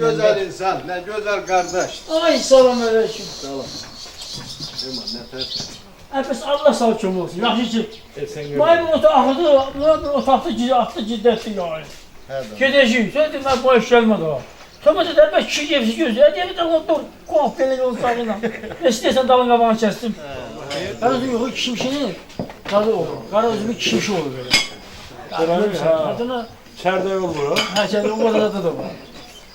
güzel insan, ne güzel kardeş. Ay salam aleyküm. Salam. Aman ne ters. Efes Allah sağ olsun olsun. Yaxşı ki. Sen Maymun ota axıdı, buna otaqda atdı ciddətli yani. Gedəcəyim, sən demə bu iş gəlmədi ha. Sonra da bəlkə kişi evsi gözlə, deyir də dur, qonaq belə yol sağına. Ne istəyirsən dalın qabağını kəsdim. Qara üzümü yox, kişmişini tadı olur. Qara üzümü kişmişi olur belə. Adına İçeride yol bura. hə, sən o qədər da var.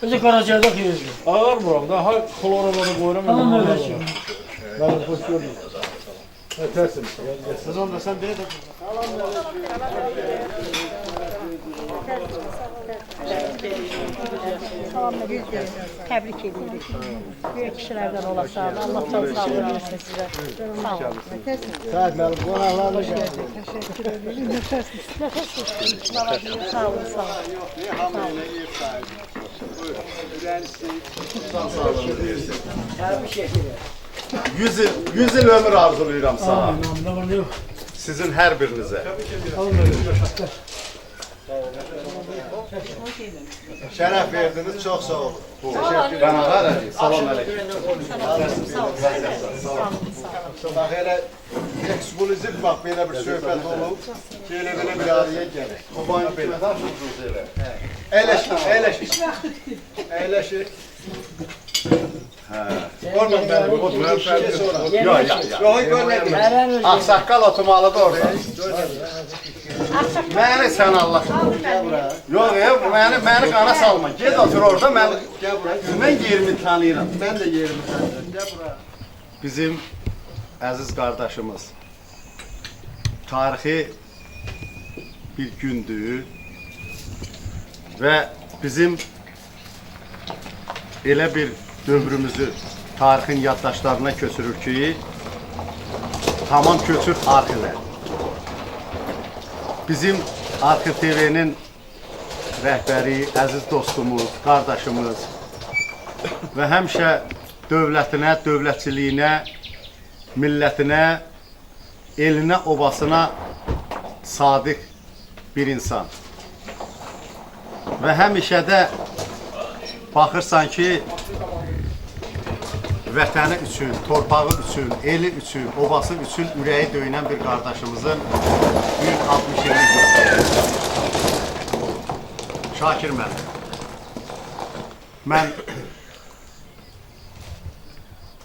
Özü Qaracayda xeyirdir. Ağır buram. Daha klorabada koyuram. Tamam aleyküm. Ben hoş gördüm. Ne tersin? Siz onda sen beni de Təbrik edirik. Böyük kişilərdən olasınız. Allah çok sağ olun versin sizə. Sağ olun. Sağ olun. Qonaqlarla Təşəkkür ederim. Nəfəs sağ olun, sağ olun. Yüz il ömür arzulayıram sana. Ne var ne yok. Sizin her birinize. Şeref verdiniz, çok sağ olun. Ben ağar salam aleyküm. Bak hele ekskluzif bak böyle bir söhbət olub. Böyle bir araya gelir. Koban belə. Əyləşin. Olmam benim. Oturun şey sonra. Yok görmedim. Aksaqqal oturmalıdır orada. Məni sən Allah. Yox, məni qana salma. Gez otur orada. Mən yerimi tanıyıram. Mən də yerimi tanıyıram. Gəl bura. Bizim əziz qardaşımız tarixi bir gündür və bizim elə bir dövrümüzü tarixin yaddaşlarına köçürür ki, tamam köçür arxivə. Bizim Arxiv TV'nin rəhbəri, əziz dostumuz, qardaşımız və həmişə dövlətinə, dövlətçiliyinə, millətinə, elinə, obasına sadiq bir insan. Və həmişə də baxırsan ki, vətəni üçün, torpağı üçün, eli üçün, obası üçün ürəyi döyünən bir qardaşımızın büyük 60 illik yoxdur. Şakir müəllim. Mən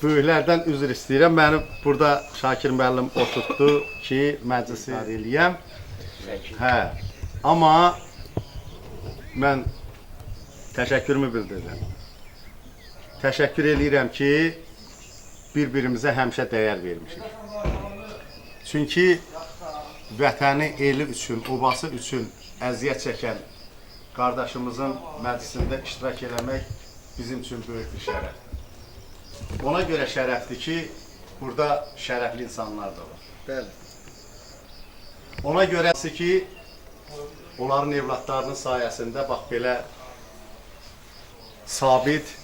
böyüklərdən üzr istəyirəm. Məni burada Şakir müəllim oturtdu ki, məclisi eləyəm. Hə, amma mən təşəkkürümü bildirirəm. Təşəkkür edirəm ki, bir-birimizə həmişə dəyər vermişik. Çünki vətəni, eli üçün, obası üçün əziyyət çəkən qardaşımızın məclisində iştirak eləmək bizim üçün böyük bir şərəf. Ona görə şərəfdir ki, burada şərəfli insanlar da var. Bəli. Ona görəsi ki, onların evlatlarının sayəsində bax belə sabit,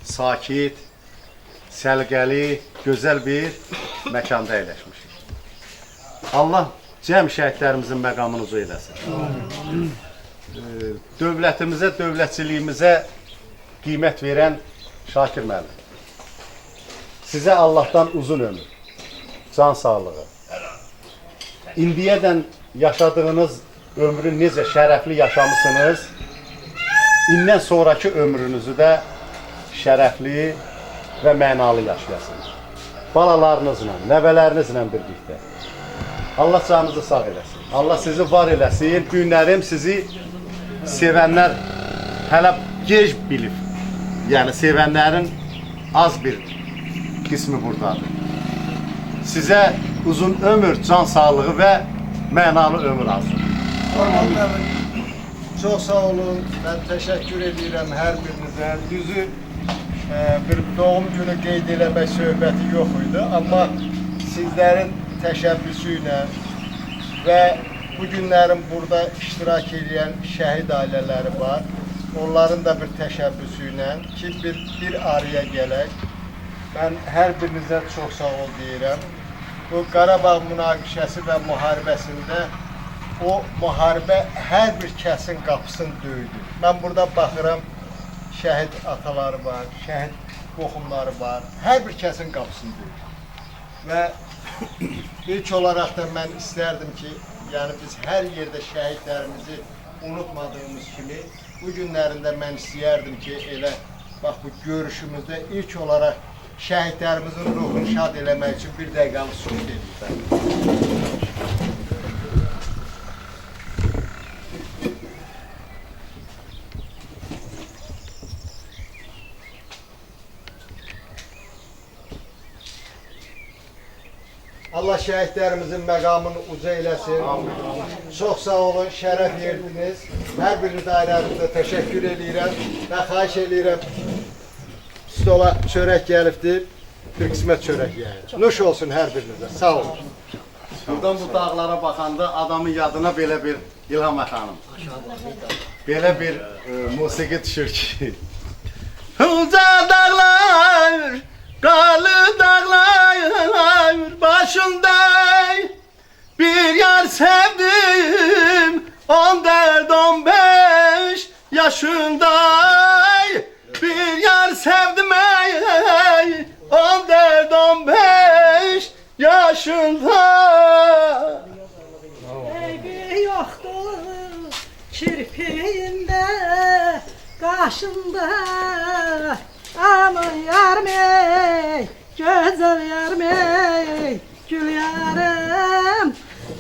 sakit, səlqəli, gözəl bir məkanda əyləşmişik. Allah cəm şəhidlərimizin məqamını ucu eləsin. Dövlətimizə, dövlətçiliyimizə qiymət verən Şakir müəllim. Sizə Allahdan uzun ömür, can sağlığı. İndiyədən yaşadığınız ömrü necə şərəfli yaşamışsınız, indən sonraki ömrünüzü də şərəfli və mənalı yaşayasınız. Balalarınızla, nəvələrinizlə birlikdə. Allah canınızı sağ eləsin. Allah sizi var eləsin. Günlərim sizi sevənlər hələ gec bilib. Yəni sevənlərin az bir qismi buradadır. Sizə uzun ömür, can sağlığı və mənalı ömür arzulayıram. Çox sağ olun. Mən təşəkkür edirəm hər birinizə. Düzü bir doğum günü qeyd eləmək söhbəti yox idi, amma sizlərin təşəbbüsü ilə və bu günlərin burada iştirak edən şəhid ailələri var. Onların da bir təşəbbüsü ilə ki, bir araya gələk. Mən hər birinizə çox sağ ol deyirəm. Bu Qarabağ münaqişəsi və müharibəsində o müharibə hər bir kəsin qapısını döydü. Mən burada baxıram, şəhid ataları var, şəhid qohumları var. Hər bir kəsin qapısını döyür. Və ilk olaraq da mən istərdim ki, yəni biz hər yerdə şəhidlərimizi unutmadığımız kimi bu günlərində mən istəyərdim ki, elə bax bu görüşümüzdə ilk olaraq şəhidlərimizin ruhunu şad eləmək üçün bir dəqiqəlik sükut edirəm. Allah şəhidlərimizin məqamını uca eləsin. Çox sağ olun, şərəf verdiniz. Hər biriniz ayrı-ayrı təşəkkür edirəm və xahiş edirəm. Stola çörək gəlibdir, bir qismət çörək yeyək. Nuş olsun hər birinizə, sağ olun. Buradan bu dağlara baxanda adamın yadına belə bir İlham xanım. Belə bir musiqi düşür ki. Uca dağlar, qarlı dağlar başında bir yar sevdim 14-15 yaşında bir yar sevdim ey 14-15 yaşında. Eybi yoktur kirpiğinde, kaşında. Aman yarmey, güzel yarmey, gül yarım.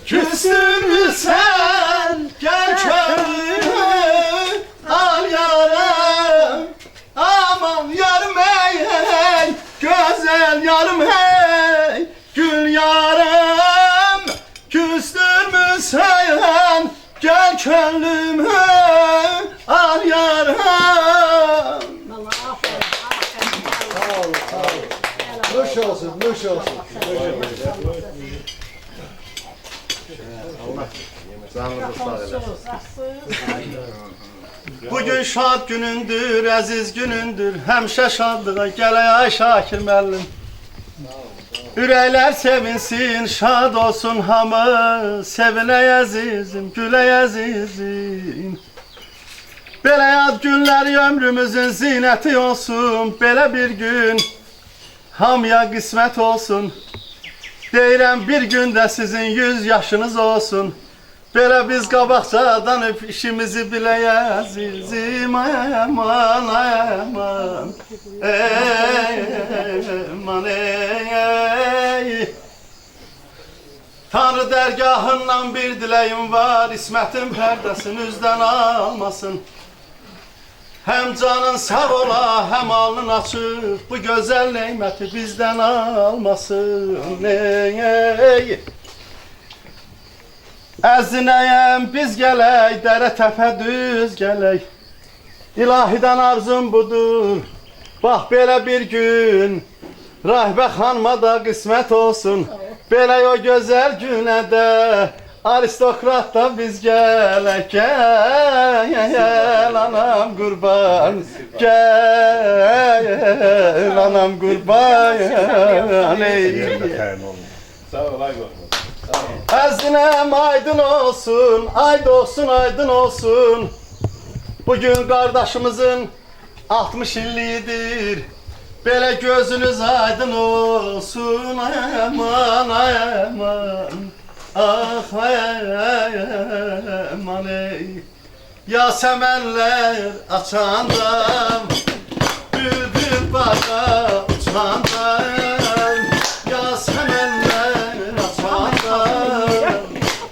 Küstün sen gel könlümü al yarım. Aman yarım hey, güzel yarım hey, gül yarım. Küstün mü sen gel könlümü al yarım. Sağ olun, sağ olun. Nuş olsun, nuş olsun. Canınızı sağ eləsin. Bugün şad günündür, əziz günündür. Həmişə şadlığa gələk ay Şakir müəllim. Ürəklər sevinsin, şad olsun hamı. Sevilək əzizim, gülək əzizim. Belə yad günləri ömrümüzün zinəti olsun. Belə bir gün hamıya qismət olsun. Deyirəm bir gündə sizin 100 yaşınız olsun. Belə biz qabaqcadan öp işimizi bilək əzizim. Ay aman, ay aman. Ey aman, ey. Tanrı dərgahından bir diləyim var. İsmətin pərdəsini üzdən almasın. Həm canın sağ ola, həm alnın açıq. Bu gözəl neyməti bizdən almasın. Ey. Əzinəyəm biz gələk, dərə təpə düz gələk. İlahidən arzum budur, bax belə bir gün. Rahibə xanıma da qismət olsun, belə o gözəl günə də. Aristokrat da biz gələk, gəl anam qurban. Gəl anam qurban. Sağ ol, ay qoxum. Əzinem aydın olsun, ayd olsun, aydın olsun. Bugün qardaşımızın 60 illiyidir. Belə gözünüz aydın olsun, ay aman, ay aman. Ah, ay aman, ey. Yasəmənlər açanda, bülbül bağa uçanda. Yasəmənlər açanda,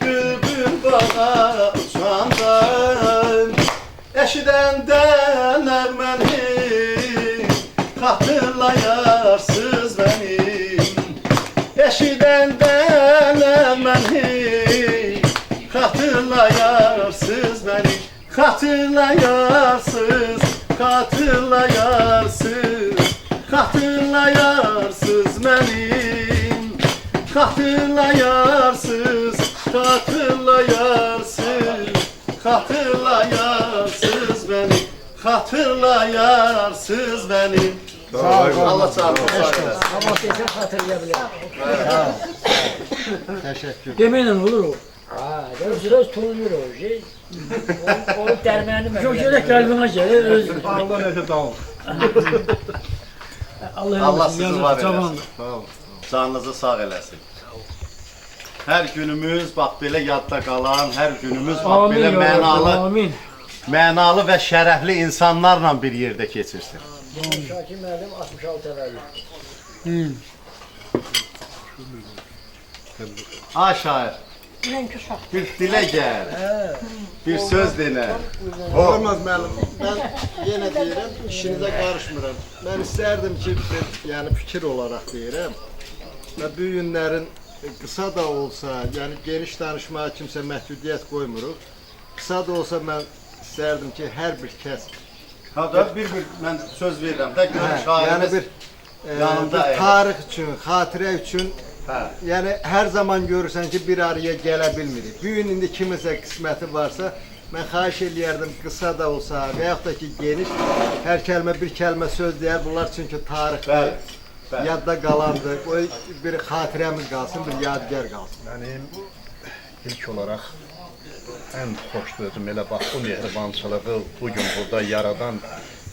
bülbül bağa uçanda. Eşidəndələr məni, xatırlayarsız mənim. Eşidəndələr məni, xatırlayarsız mənim. Xatırlayarsız, xatırlayarsız, xatırlayarsız mənim. Xatırlayarsız, xatırlayarsız, xatırlayarsız beni. Xatırlayarsız beni. Allah canını sağ eləsin. Ama sesini hatırlayabilirim. Teşekkür. Demeyle olur o. Ha, biraz tulmuyor o şey. O dermanı ben. Çok gerek qəlbinə gəlir, öz Allah necə dağıl. Allah sizi var eləsin. Canınızı sağ eləsin. Hər günümüz bax belə yadda qalan, hər günümüz bax Amin belə ya Rabbi, amin. mənalı və şərəfli insanlarla bir yerdə keçirsin. Şakir müəllim 66 təvəllüd. Ay şair, Mən ki uşaq. bir dilə gəl, bir söz denə. Olmaz müəllim. Mən yenə deyirəm, işinizə qarışmıram. Mən istərdim ki, yəni fikir olaraq deyirəm. Və bu günlərin qısa da olsa, yəni geniş danışmağa kimsə məhdudiyyət qoymuruq. Qısa da olsa mən istərdim ki, hər bir kəs Hada bir mən söz verirəm də görün yəni şairimiz bir yanında əyləşsin. tarix üçün, xatirə üçün Hə. yəni hər zaman görürsən ki, bir araya gələ bilmirik. Bu gün indi kimisə qisməti varsa, mən xahiş eləyərdim qısa da olsa və yaxud da ki, geniş hər kəlmə bir kəlmə söz deyər. Bunlar çünki tarixdə Bəli, bəli. yadda qalandı. Qoy bir xatirəmiz qalsın, bir yadigar qalsın. Mənim ilk olaraq ən xoş sözüm elə bax bu mehribançılığı bugün burada yaradan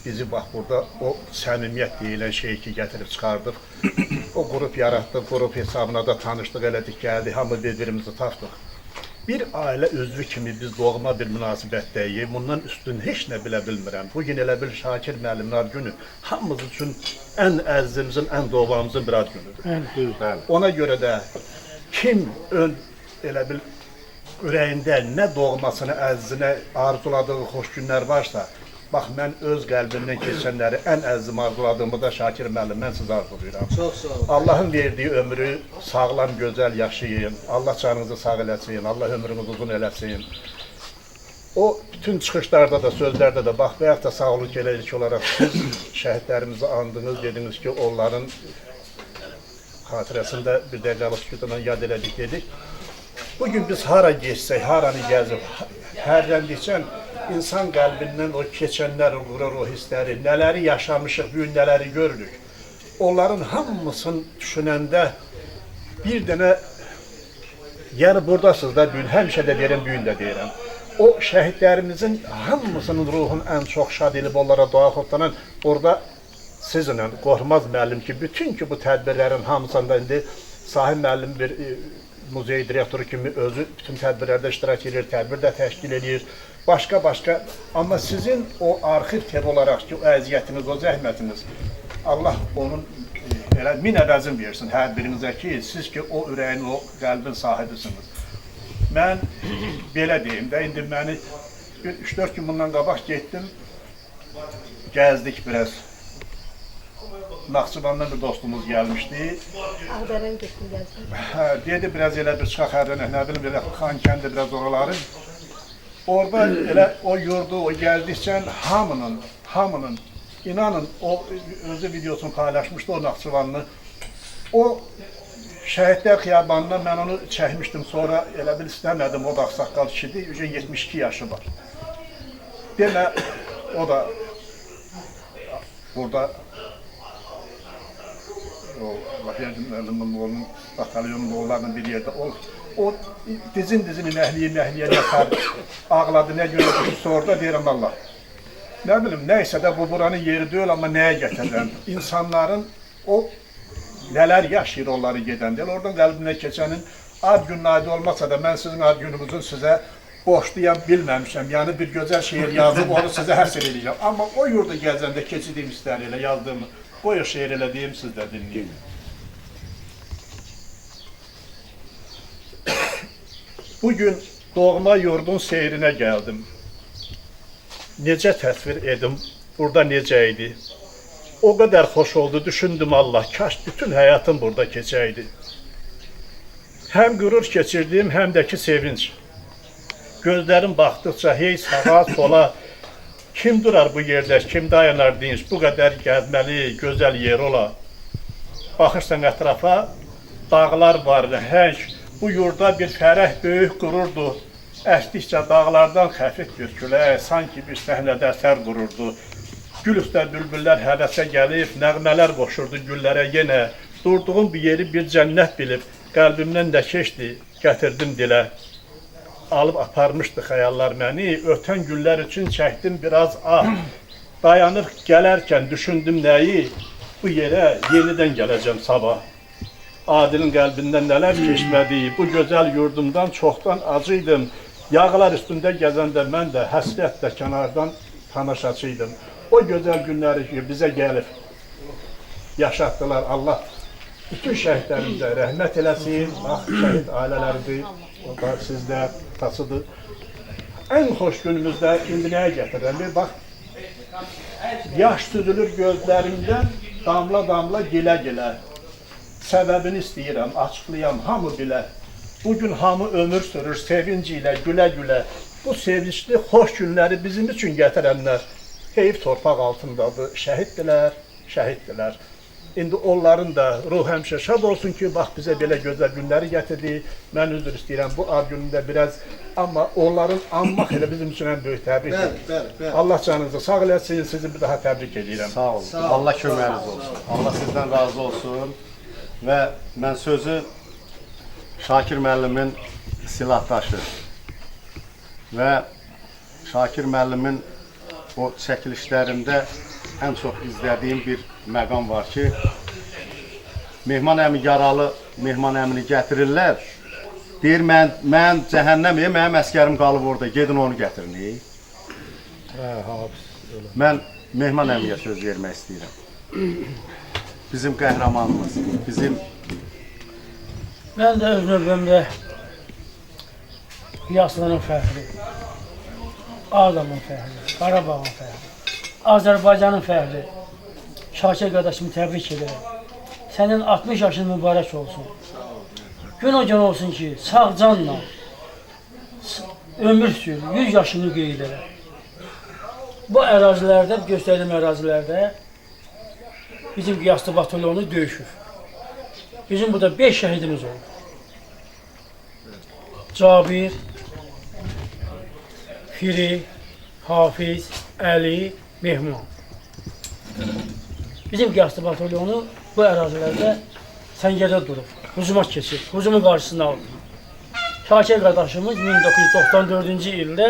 bizi bax burada o səmimiyyət deyilən şeyi ki gətirib çıxardıq. O qrup yaratdıq, qrup hesabına da tanışdıq, elədik, gəldik, hamı bir-birimizi tapdıq. Bir ailə üzvü kimi biz doğma bir münasibətdəyik, bundan üstün heç nə bilə bilmirəm. Bugün elə bil Şakir müəllimlər günü hamımız üçün ən əzizimizin, ən doğmamızın bir ad günüdür. Bəli. Ona görə də kim elə bil ürəyində nə doğmasını, əzzinə arzuladığı xoş günlər varsa, bax mən öz qəlbimdən keçənləri ən əzizim arzuladığımı da Şakir müəllim, mən siz arzulayıram. Çox sağ olun. Allahın verdiyi ömrü sağlam, gözəl yaşayın. Allah canınızı sağ eləsin, Allah ömrünüzü uzun eləsin. O bütün çıxışlarda da, sözlərdə də bax və yaxud da sağolun ilk olaraq siz şəhidlərimizi andınız, dediniz ki, onların xatirəsində bir dəqiqəlik sükutundan yad elədik dedik. Bugün biz hara geçsək, haranı gəzib, hərləndikcə insan qəlbindən o keçənlər vurur, o hissləri, nələri yaşamışıq, bu gün nələri görürük. Onların hamısını düşünəndə bir dənə, yəni buradasınız da bu gün, həmişə də deyirəm, bu gün də deyirəm. O şəhidlərimizin hamısının ruhun ən çox şad edib onlara dua xodlanan orada sizinlə, Qorxmaz müəllim ki, bütün ki bu tədbirlərin hamısında indi Sahib müəllim bir muzey direktoru kimi özü bütün tədbirlərdə iştirak edir, tədbir də təşkil edir, başqa. Amma sizin o arxiv tər olaraq ki, o əziyyətiniz, o zəhmətiniz, Allah onun elə min əvəzin versin hər birinizə ki, siz ki, o ürəyin, o qəlbin sahibisiniz. Mən belə deyim də, indi məni 3-4 gün bundan qabaq getdim, gəzdik biraz. Naxçıvandan bir dostumuz gəlmişdi. Ağdərən getdim gəzdim. Dedi, biraz elə bir çıxaq hərdən, nə bilim, belə Xankəndə biraz oraları. Orada elə o yurdu, o gəldikcə hamının, inanın, o özü videosunu paylaşmışdı, o Naxçıvanlı. O şəhidlər xiyabanından mən onu çəkmişdim, sonra elə bil istəmədim, o da ağsaqqal kişidir, 72 yaşı var. Demə, o da burada o Vahiyyə-Cümləlimin oğlunun batalyonunda onlarla bir yerdə o dizin məhliyə yatar, ağladı, nə görürdü, sordu, deyirəm Allah. Nə bilim, nəysə də bu buranın yeri deyil, amma nəyə gətirirəm? İnsanların o nələr yaşayır onları gedən deyil, oradan qəlbinə keçənin ad günün adı olmasa da mən sizin ad gününüzün sizə borçluyam bilməmişəm, yəni bir gözəl şeir yazıb onu sizə həsr edəcəm. Amma o yurda gəzəndə keçidiyim istər elə yazdığımı, qoyu şeir elə deyim, siz də dinləyin. Bugün doğma yurdun seyrinə gəldim. Necə təsvir edim, burada necə idi? O qədər xoş oldu, düşündüm Allah, kaş bütün həyatım burada keçəydi. Həm qürur keçirdim, həm də ki sevinç. Gözlərim baxdıqca hey sağa, sola, kim durar bu yerdə, kim dayanar dinç, bu qədər gəzməli, gözəl yer ola. Baxırsan ətrafa, dağlar var, hənc, bu yurda bir fərəh böyük qururdu. Əsdikcə dağlardan xəfif bir külək, sanki bir səhnədə əsər qururdu. Gül üstə bülbüllər həvəsə gəlib, nəğmələr qoşurdu güllərə yenə. Durduğum bir yeri bir cənnət bilib, qəlbimdən də keçdi, gətirdim dilə. alıb aparmışdı xəyallar məni. Ötən günlər üçün çəkdim biraz ah. Dayanıb gələrkən düşündüm nəyi? Bu yerə yenidən gələcəm sabah. Adilin qəlbindən nələr keçmədi, bu gözəl yurdumdan çoxdan acıydım. Yağlar üstündə gəzəndə mən də həsrətlə kənardan tamaşaçıydım. O gözəl günləri ki, bizə gəlib yaşatdılar. Allah bütün şəhidlərimizə rəhmət eləsin. Bax, şəhid ailələridir, o da sizdə tasıdır. Ən xoş günümüzdə indi nəyə gətirirəm? Bir bax, yaş süzülür gözlərimdən, damla-damla gilə-gilə. Səbəbini istəyirəm, açıqlayam, hamı bilə. Bugün hamı ömür sürür, sevinci ilə, gülə-gülə. Bu sevincli, xoş günləri bizim üçün gətirənlər heyif torpaq altındadır, şəhiddirlər. İndi onların da ruh həmişə şad olsun ki, bax bizə belə gözəl günləri gətirdi. Mən üzr istəyirəm bu ad günündə biraz, amma onların anmaq elə bizim üçün ən böyük təbrikdir. Allah canınızı sağ eləsin, sizi bir daha təbrik edirəm. Sağ olun. Allah köməyiniz olsun. Allah sizdən razı olsun. Və mən sözü Şakir müəllimin silahdaşı və Şakir müəllimin o çəkilişlərində ən çox izlədiyim bir məqam var ki, Mehman əmi yaralı, Mehman əmini gətirirlər. Deyir, mən cəhənnəmiyəm, mənim əskərim qalıb orada, gedin onu gətirin. Mən Mehman əmiyə söz vermək istəyirəm. Bizim qəhrəmanımız, bizim... Mən də öz növbəmdə Yaslanın fəxri, Ağdamın fəxri, Qarabağın fəxri, Azərbaycanın fəxri, Şakir qardaşımı təbrik edirəm. Sənin 60 yaşın mübarək olsun. Gün o gün olsun ki, sağ canla ömür sür, 100 yaşını qeyd edər. Bu ərazilərdə, göstərdiyim ərazilərdə bizim Qiyaslı batalyonu döyüşür. Bizim burada 5 şəhidimiz oldu. Cabir, Firi, Hafiz, Əli, Mehman. Bizim Qiyaslı batalyonu bu ərazilərdə səngərdə durub, hücuma keçir, hücumun qarşısını aldı. Şakir qardaşımız 1994-cü ildə,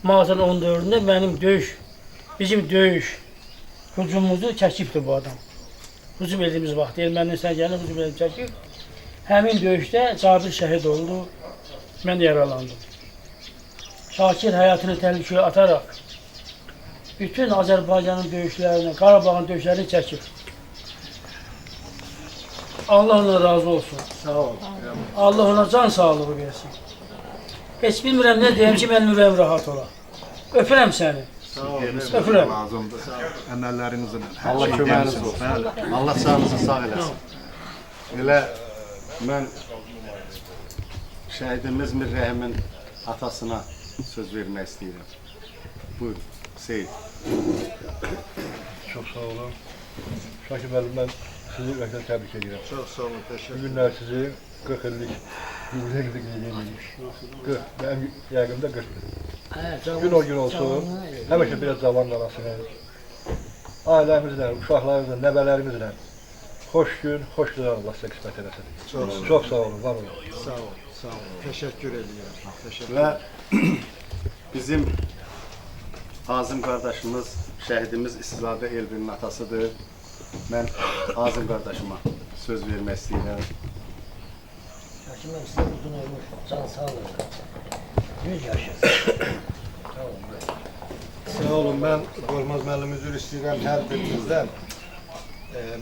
martın 14-də mənim bizim döyüş hücumumuzu çəkibdir bu adam. Hücum edildiyimiz vaxt, erməninin səngərini hücum edib çəkib. Həmin döyüşdə Cabir şəhid oldu, mən yaralandım. Şakir həyatını təhlükəyə ataraq bütün Azərbaycanın döyüşlərini, Qarabağın döyüşlərini çəkib. Allah ona razı olsun. Sağ ol. Allah ona can sağlığı versin. Heç bilmirəm nə deyəm ki, mənim ürəyim rahat ola. Öpürəm səni. Öpürəm. Əməllərinizin. Allah köməyiniz olsun. Allah canınızı sağ eləsin. Elə mən şəhidimiz Mir Rəhimin atasına söz vermək istəyirəm. Buyurun, Seyid. Çox sağ olun. Şakir müəllim, mən sizi ürəkdən təbrik edirəm. Çox sağ olun, təşəkkür Bu günlər sizi 40 illik yüksək qeyd 40, mənim yəqimdə 40-dır. Gün o gün olsun, həmişə biraz cavan qalasınız. Ailəmizlə, uşaqlarımızla, nəvələrimizlə xoş gün, xoş güzel Allah sizə qismət eləsin. Çox sağ olun, var olun. Sağ olun, sağ olun. Təşəkkür edirəm. Təşəkkür. Və bizim Azim qardaşımız, şəhidimiz İstizadə Elbinin atasıdır. Mən Azim qardaşıma söz vermək istəyirəm. Şakir mən sizə uzun ömür, can sağlığı. 100 yaşasın. Sağ olun, mən Qormaz müəllim üzr istəyirəm hər birinizdən.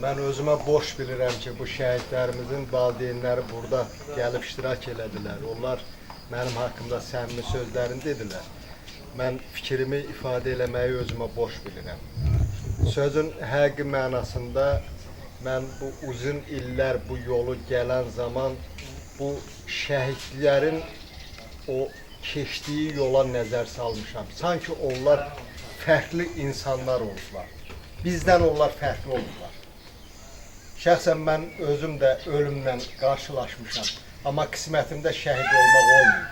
Mən özümə boş bilirəm ki, bu şəhidlərimizin valideynləri burada gəlib iştirak elədilər. Onlar mənim haqqımda səmimi sözlərini dedilər. Mən fikrimi ifadə eləməyi özümə boş bilirəm. Sözün həqiqi mənasında mən bu uzun illər bu yolu gələn zaman bu şəhidlərin o keçdiyi yola nəzər salmışam. Sanki onlar fərqli insanlar oldular. Bizdən onlar fərqli oldular. Şəxsən mən özüm də ölümlə qarşılaşmışam. Amma qismətimdə şəhid olmaq olmuyor.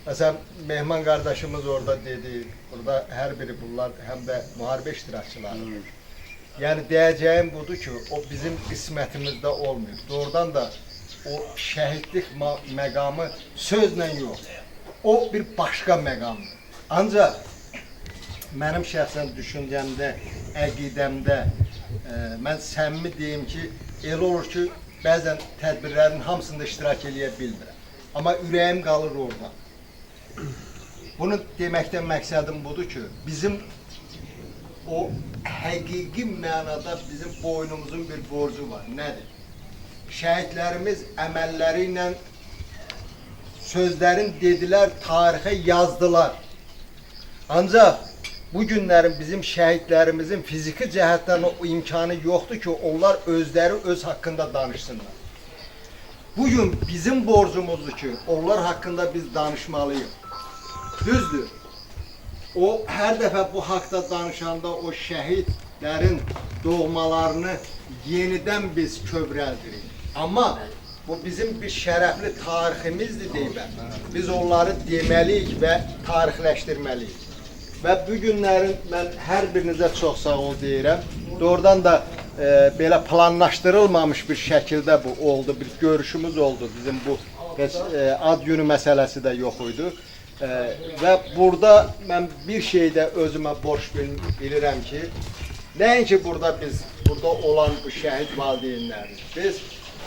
Məsələn, Mehman qardaşımız orada dedi, burada hər biri bunlar həm də müharibə iştirakçıları. Yəni deyəcəyim budur ki, o bizim qismətimizdə olmuyor. Doğrudan da o şəhidlik məqamı sözlə yox, o bir başqa məqamdır. Ancaq mənim şəxsən düşüncəmdə, əqidəmdə mən səmimi deyim ki, elə olur ki, bəzən tədbirlərin hamısında iştirak eləyə bilmirəm. Amma ürəyim qalır orada. Bunu deməkdən məqsədim budur ki, bizim o həqiqi mənada bizim boynumuzun bir borcu var. Nədir? Şəhidlərimiz əməlləri ilə sözlərin dedilər, tarixə yazdılar. Ancaq bu günlərin bizim şəhidlərimizin fiziki cəhətdən o imkanı yoxdur ki, onlar özləri öz haqqında danışsınlar. Bugün bizim borcumuzdur ki, onlar haqqında biz danışmalıyıq. Düzdür. O hər dəfə bu haqda danışanda o şəhidlərin doğmalarını yenidən biz kövrəldirik. Amma bu bizim bir şərəfli tariximizdir deyibəm. Biz onları deməliyik və tarixləşdirməliyik. Və bu günlərin mən hər birinizə çox sağ ol deyirəm. Doğrudan da belə planlaşdırılmamış bir şəkildə bu oldu, bir görüşümüz oldu. Bizim bu ad günü məsələsi də yox idi. Və burada mən bir şeydə özümə borc bilirəm ki, nəinki burada olan bu şəhid valideynlərimiz. Biz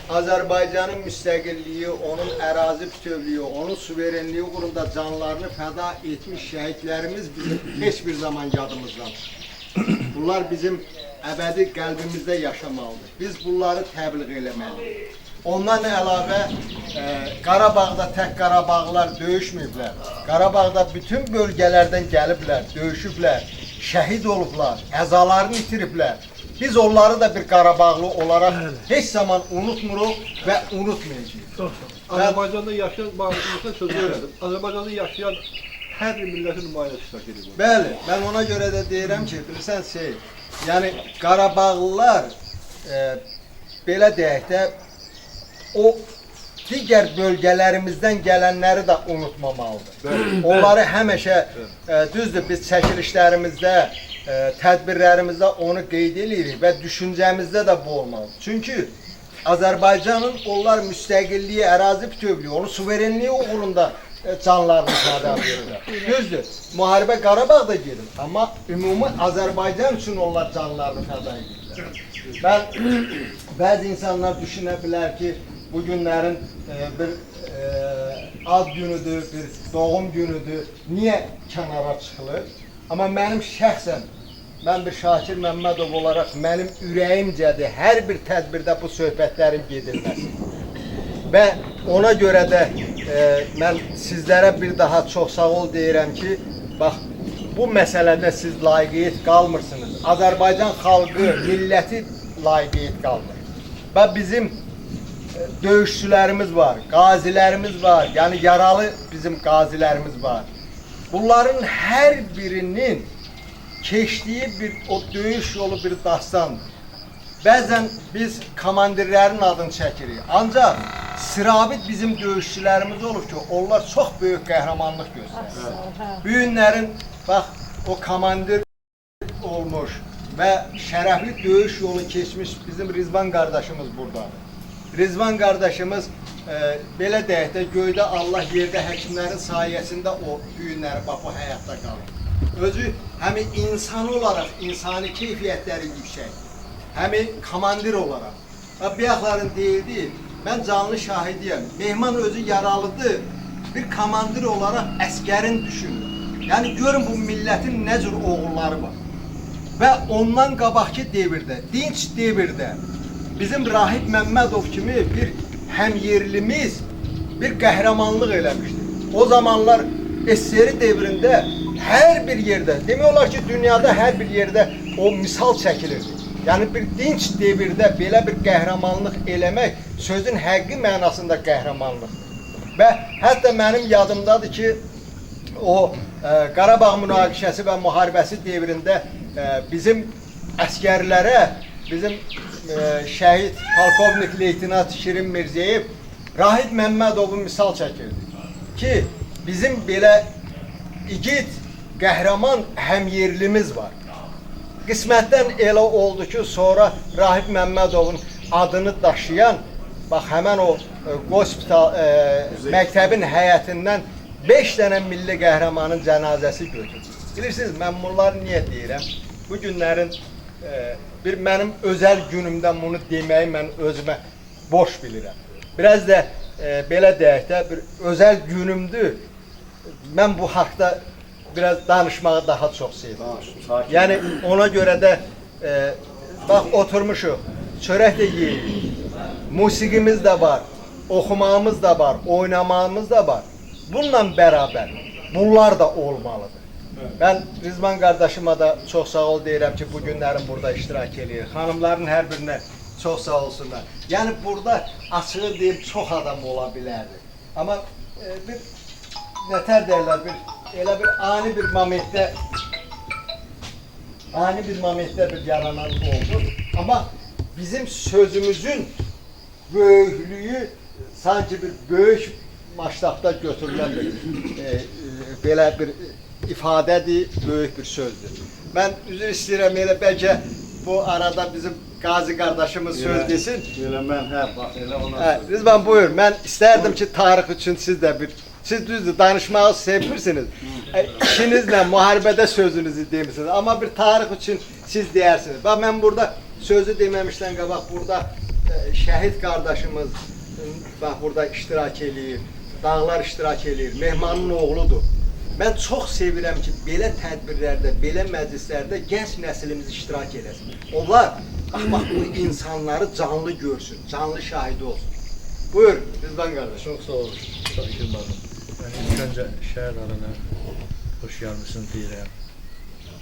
Azərbaycanın müstəqilliyi, onun ərazi bütövlüyü, onun suverenliyi uğrunda canlarını fəda etmiş şəhidlərimiz bizim heç bir zaman yadımızdadır. Bunlar bizim əbədi qəlbimizdə yaşamalıdır. Biz bunları təbliğ eləməliyik. Ondan əlavə Qarabağda tək Qarabağlılar döyüşməyiblər. Qarabağda bütün bölgələrdən gəliblər, döyüşüblər, şəhid olublar, əzalarını itiriblər. Biz onları da bir Qarabağlı olaraq heç zaman unutmuruq və unutmayacağıq. Azərbaycanda yaşayan, bağımlılıqda sözü öyrədim. Azərbaycanda yaşayan hər bir millətin nümayəndəsi iştirak edir. Bəli, mən ona görə də deyirəm ki, bilirsən yəni Qarabağlılar belə deyək də o digər bölgələrimizdən gələnləri də unutmamalıdır. Onları həmişə düzdür biz çəkilişlərimizdə, tədbirlərimizdə onu qeyd edirik və düşüncəmizdə də bu olmalıdır. Çünki Azərbaycanın onlar müstəqilliyi, ərazi bütövlüyü, onun suverenliyi uğrunda canlarını fəda verirlər. Düzdür, müharibə Qarabağda gedir, amma ümumi Azərbaycan üçün onlar canlarını fəda edirlər. Bəzi insanlar düşünə bilər ki, bu günlərin bir ad günüdür, bir doğum günüdür, niyə kənara çıxılır? Amma mənim şəxsən, mən bir Şakir Məmmədov olaraq mənim ürəyimcədir hər bir tədbirdə bu söhbətlərin gedilməsi. Və ona görə də mən sizlərə bir daha çox sağ ol deyirəm ki, bax, bu məsələdə siz layiqiyyət qalmırsınız. Azərbaycan xalqı, milləti layiqiyyət qalmır. Və bizim döyüşçülərimiz var, qazilərimiz var, yəni yaralı bizim qazilərimiz var. Bunların hər birinin keçdiyi bir o döyüş yolu bir dastandır. Bəzən biz komandirlərin adını çəkirik. Ancaq sirabit bizim döyüşçülərimiz olur ki, onlar çox böyük qəhrəmanlıq göstərir. Bu günlərin bax o komandir olmuş və şərəfli döyüş yolu keçmiş bizim Rizvan qardaşımız buradadır. Rizvan qardaşımız belə deyək də göydə Allah yerdə həkimlərin sayəsində o düyünləri bax o həyatda qalır. Özü həm insan olaraq insani keyfiyyətləri yüksək, həm komandir olaraq. Bəyəxlərin deyildi, mən canlı şahidiyəm. Mehman özü yaralıdır, bir komandir olaraq əskərin düşünür. Yəni görün bu millətin nə cür oğulları var. Və ondan qabaqki devirdə, dinç devirdə bizim Rahib Məmmədov kimi bir həmyerlimiz bir qəhrəmanlıq eləmişdir. O zamanlar SSR devrində hər bir yerdə, demək olar ki, dünyada hər bir yerdə o misal çəkilirdi. Yəni bir dinç devirdə belə bir qəhrəmanlıq eləmək sözün həqiqi mənasında qəhrəmanlıqdır. Və hətta mənim yadımdadır ki, o Qarabağ münaqişəsi və müharibəsi devrində bizim əskərlərə bizim şəhid polkovnik leytenant Şirin Mirzəyev Rahib Məmmədovu misal çəkirdi ki, bizim belə igid, qəhrəman həmyerlimiz var. Qismətdən elə oldu ki, sonra Rahib Məmmədovun adını daşıyan, bax həmən o hospital məktəbin həyətindən 5 dənə milli qəhrəmanın cənazəsi götürür. Bilirsiniz, mən bunları niyə deyirəm? Bu günlərin bir mənim özəl günümdən bunu deməyi mən özümə boş bilirəm. Biraz da belə deyək də, bir özəl günümdür. Mən bu haqda biraz danışmağı daha çox sevirəm. Yəni ona görə də bax oturmuşuq, çörək də yeyirik, musiqimiz də var, oxumağımız da var, oynamağımız da var. Bununla bərabər bunlar da olmalıdır. Ben Rizvan kardeşime de çok sağ ol deyirəm ki, bu günlərin burada iştirak edir. Hanımların hər birine çok sağ olsunlar. Yani burada açığı deyim çok adam ola bilərdi. Ama bir nətər deyirlər, elə bir ani bir momentdə bir yaranan oldu. Ama bizim sözümüzün böyüklüyü sanki bir böyük maşrafda götürülen belə bir ifadədir, böyük bir sözdür. Ben üzr istəyirəm, elə bəlkə bu arada bizim Qazi kardeşimiz söz desin. Elə mən, bax, elə ona söz. Rizvan buyur, mən istərdim ki, tarix üçün siz də siz düzdür, danışmağı sevirsiniz. İşinizlə, müharibədə sözünüzü demişsiniz. Ama bir tarix üçün siz deyirsiniz. Bax, mən burada sözü deməmişdən qabaq, burada şəhid kardeşimiz bax, burada iştirak edir, dağlar iştirak edir, Mehmanın oğludur. Ben çok sevirəm ki, belə tədbirlərdə, belə məclislərdə gənc nəslimiz iştirak eləsin. Onlar, bax, bu insanları canlı görsün, canlı şahidi olsun. Buyur, Rizvan kardeş. Çok sağ olun. Şakir Hanım. Ben ilk önce şehir adına hoş gelmişsiniz deyirəm.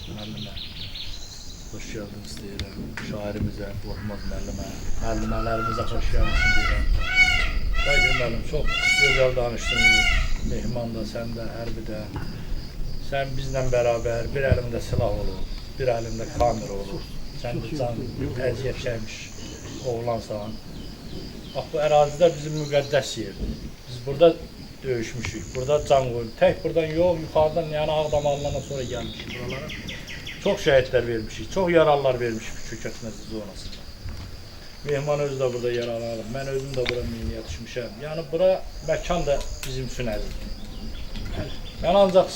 Müəllimə. Hoş geldiniz deyirəm. Şairimizə, Qorxmaz müəllimə, müəllimələrimizə hoş gelmişsiniz deyirəm. Şakir müəllim, çok güzel danışdınız. Mehman da, sen de, Hərbi də. Sen bizlə beraber bir elimde silah olur, bir elimde kamera olur. Sen de can əziyyət çəkmiş oğlansan. Bak, bu ərazidə bizim müqəddəs yerdir. Biz burada döyüşmüşük, burada can qoyup. Tek buradan yok, yukarıdan yani Ağdamalından sonra gelmişik buralara. Çok şehitler vermişik, çok yaralılar vermişik çökətməsi zonasında. Mehman özü de burada yaralanır, ben özüm de bura miniyə düşmüşəm. Yani bura məkan da bizim üçün əzizdir. Ben ancaq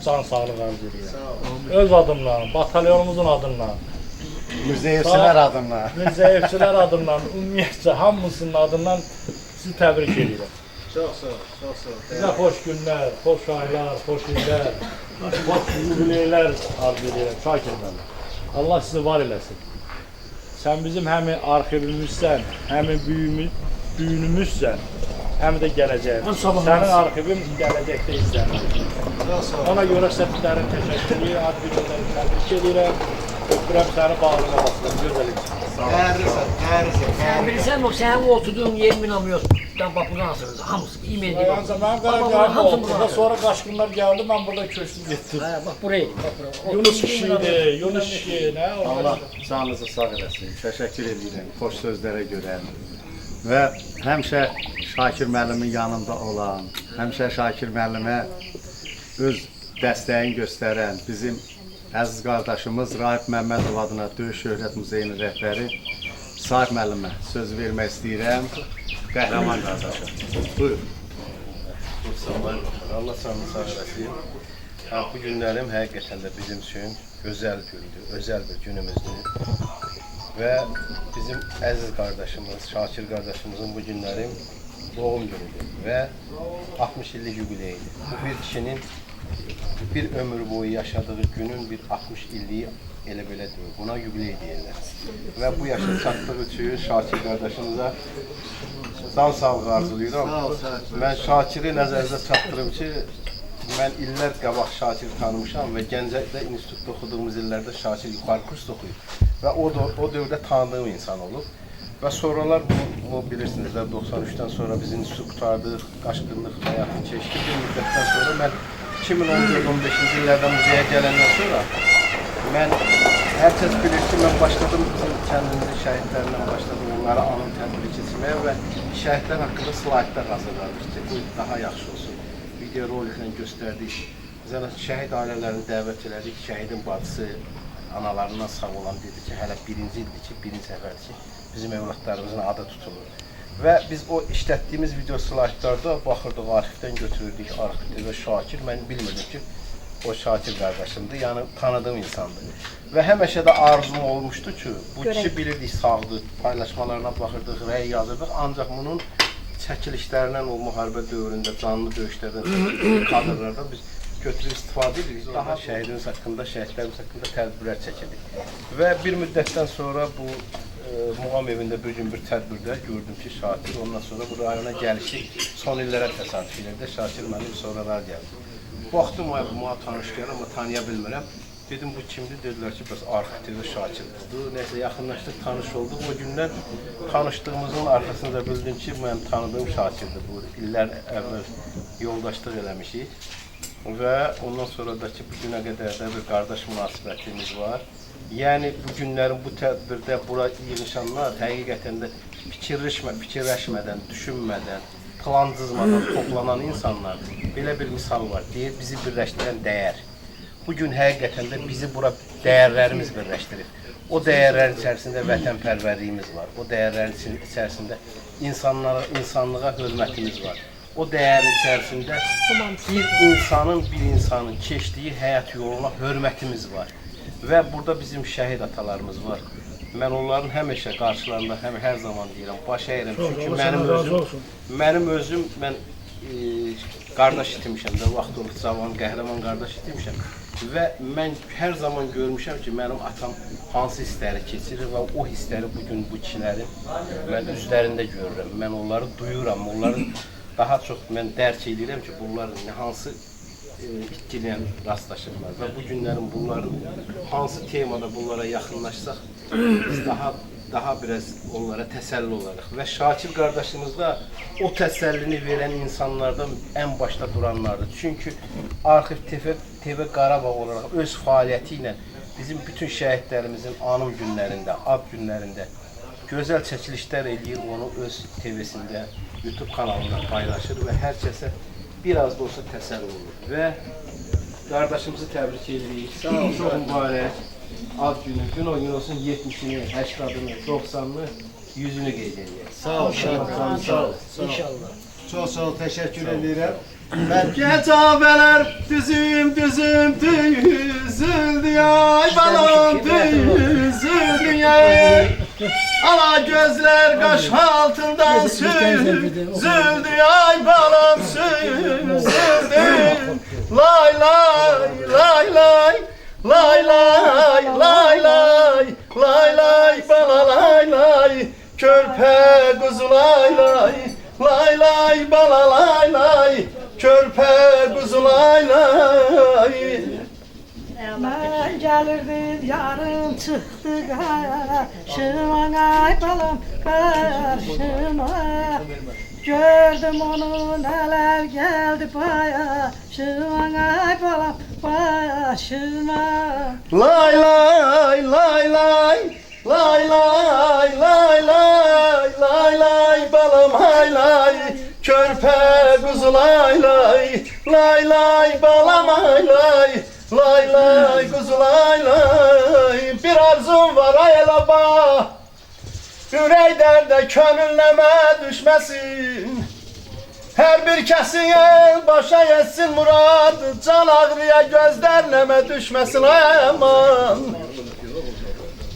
can sağlıq arzu edirəm. Öz adımla, batalyonumuzun adımla, Müzeyevçilər adına. müzeyevçilər adımla, ümumiyyətcə hamısının adından sizi təbrik edirəm. Çok sağ ol, çok sağ ol. Sizə xoş günlər, xoş aylar, xoş illər, xoş yubileylər arzu edirəm. Şakir müəllim. Allah sizi var eləsin. Sen bizim hem arxivimizsən, hem büyünümüzsən, hem de gələcəyimiz. Sənin arxivin gələcəkdə izlənir. Ona görə səfirlərin təşəkkür edirəm, ad günündən təbrik edirəm. Öpürəm səni bağlı olasın, gözəl insan. Sen bilirsen o senin oturduğun yer minamıyordan bak buradan asılır. Hamısı e-mail gibi. Ben Qaracahım oldu. Sonra qaçqınlar gəldi, mən burada köçdüm getdim. Bak buraya git. Bak buraya. Yunus kişiydi, Yunus kişi, ne o? Allah canınızı sağ eləsin. Təşəkkür edirəm xoş sözlərə görə. Və həmişə Şakir müəllimin yanında olan, həmişə Şakir müəllimə öz dəstəyini göstərən bizim əziz qardaşımız Rahib Məmmədov adına Döyüş Şöhrət Muzeyinin rəhbəri Sahib müəllimə söz vermək istəyirəm. Qəhrəman qardaşım. Buyur. Allah canını sağ eləsin. Bu günlərim həqiqətən də bizim üçün özəl gündür, özəl bir günümüzdür. Və bizim əziz qardaşımız, Şakir qardaşımızın bu günlərim doğum günüdür və 60 illik yubileyidir. Bu bir kişinin bir ömür boyu yaşadığı günün bir 60 illiği elə belə deyil. Buna yubiley deyirlər. Və bu yaşa çatdığı üçün Şakir qardaşımıza can sağlığı arzulayıram. Mən Şakiri nəzərinizə çatdırım ki, mən illər qabaq Şakiri tanımışam və Gəncədə institutda oxuduğumuz illərdə Şakir yuxarı kurs oxuyub. Və o dövrdə tanıdığım insan olub. Və sonralar bu bilirsiniz də 93'ten sonra biz institut qurtardıq, qaçqınlıq həyatı keçdi. Bir müddətdən sonra mən 2014-15-ci illərdə muzeyə gələndən sonra hər kəs bilir ki, mən başladım bizim kəndimizin şəhidlərindən başladım onlara anım tədbiri keçirməyə və şəhidlər haqqında slaytlar hazırlamışdı ki, bu daha yaxşı olsun. Video roliklə göstərdik. Biz şəhid ailələrini dəvət elədik, şəhidin bacısı analarından sağ olan dedi ki, hələ birinci ildir ki, birinci səfərdir ki, bizim evlatlarımızın adı tutulur. Və biz o işlətdiyimiz video slaytlarda baxırdıq, arxivdən götürürdük, arxivdə Şakir, mən bilmirdim ki, o Şakir qardaşımdır, yəni tanıdığım insandır. Və həmişə də arzum olmuşdu ki, bu kişi bilirdik sağdır, paylaşmalarına baxırdıq, rəy yazırdıq, ancaq bunun çəkilişlərindən, o müharibə dövründə, canlı döyüşlərdən çəkilmiş kadrlardan biz götürüb istifadə edirik. Daha şəhidimiz haqqında, şəhidlərimiz haqqında tədbirlər çəkildik. Və bir müddətdən sonra bu Muğam evində bir gün bir tədbirdə gördüm ki, Şakir ondan sonra bu rayona gəlişi son illərə təsadüf edir. Şakir mənim sonralar gəldi. Baxdım, buna tanış gəlir, amma tanıya bilmirəm. Dedim, bu kimdir? Dedilər ki, bəs arxivdə Şakirdir. Nəysə, yaxınlaşdıq, tanış olduq. O gündən tanışdığımızın arxasında bildim ki, mənim tanıdığım Şakirdir. Bu illər əvvəl yoldaşlıq eləmişik. Və ondan sonra da ki, bu günə qədər də bir qardaş münasibətimiz var. Yəni, bu günlərin bu tədbirdə bura yığışanlar həqiqətən də fikirləşmədən, düşünmədən, plan cızmadan toplanan insanlardır. Belə bir misal var, deyir, bizi birləşdirən dəyər. Bugün həqiqətən də bizi bura dəyərlərimiz birləşdirir. O dəyərlərin içərisində vətənpərvərliyimiz var. O dəyərlərin içərisində insanlığa hörmətimiz var. O dəyərin içərisində bir insanın keçdiyi həyat yoluna hörmətimiz var. Və burada bizim şəhid atalarımız var. Mən onların həmişə qarşılarında hər zaman deyirəm, baş əyirəm. Çünki mənim özüm qardaş itirmişəm də, vaxt olub cavan, qəhrəman qardaş itirmişəm. Və mən hər zaman görmüşəm ki, mənim atam hansı hissləri keçirir və o hissləri bugün bu kişilərin mən üzlərində görürəm. Mən onları duyuram, onları daha çox mən dərk edirəm ki, bunların hansı itkilə rastlaşırlar və bu günlərin bunların hansı temada bunlara yaxınlaşsaq biz daha biraz onlara təsəlli olarıq və Şakir qardaşımız da o təsəllini verən insanlardan ən başda duranlardır. Çünki Arxiv TV Qarabağ olaraq öz fəaliyyəti ilə bizim bütün şəhidlərimizin anım günlərində, ad günlərində gözəl çəkilişlər eləyir, onu öz TV-sində, YouTube kanalında paylaşır və hər kəsə biraz da olsa təsəlli olur və qardaşımızı təbrik edirik. Çox mübarək ad günü, gün o gün olsun 70-ni, 80-ni, 90-ni, 100-ünü qeyd edək. Sağ ol, İnşallah. Çox sağ ol, təşəkkür edirəm. Gecəbələr düzüm düzüldü ay balım düzüldü ay. Ala gözler qaş altından süzüldü ay balım süzüldü. Lay lay lay lay lay lay lay lay lay lay bala lay lay körpe kuzu lay lay lay lay bala lay lay körpe kuzu lay lay. Ben gelirdim yarın çıktı karşıma ay balam karşıma. Gördüm onu neler geldi başıma ay balam başıma. Lay lay lay lay lay lay lay lay lay lay balam hay lay körpe kuzu lay lay lay lay balam hay lay lay lay kuzu lay lay. Bir arzum var ay elaba, ürək dərdə könülleme düşmesin. Her bir kəsin el başa yetsin murad, can ağrıya gözlerleme düşmesin ay aman.